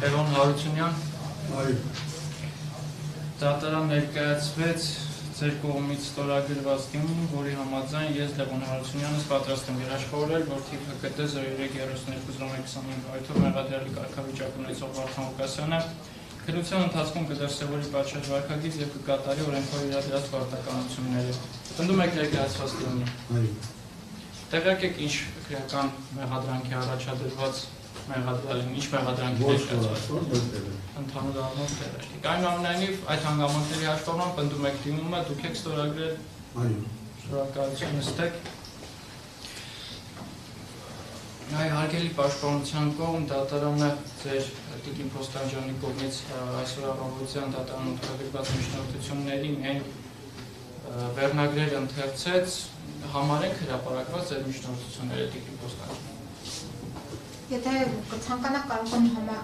Լևոն Հարությունյան, Այո, դատարան ներկայացվեց ձեր կողմից ստորագրված դիմում, որի համաձայն ես Լևոն Հարությունյանս պատրաստ եմ երաշխավորել, որ թիվ ՀԿՏ 03320125 այդով մեղադրյալի կարգավիճակ ունեցող Վարդան Ղուկասյանը քննության ընթացքում կդրսևորի պատշաճ վարքագիծ եւ կկատարի օրենքով իրադրած պարտականությունները։ Պնդում եք ներկայացված դիմումին։ այո, Տեղյակ եք ինչ քրեական մեղադրանքի առաջադրված մեղադրյալին, ինչ մեղադրանքի ոչ ներկայացված։ որ դեպքեր։ Ընդհանուր առմամբ տեղյակ եք։ Այնուամենայնիվ այդ հանգամանքների հաշվառման պնդում եք դիմումը, դուք եք ստորագրել, Այո, շնորհակալություն նստեք։ Այ հարգելի պաշտպանության կողմ դատարանը ձեր Տիկին Փոստանջյանի կողմից այսօր առավոտյան դատարան ընդգրկված միջնորդությունների միայն վերնագրեր ընթերցեց, համարենք հրապարակված ձեր միջնորդությունները Տիկին Փոստանջյան։ Եթե կցանկանաք կարող եմ համարել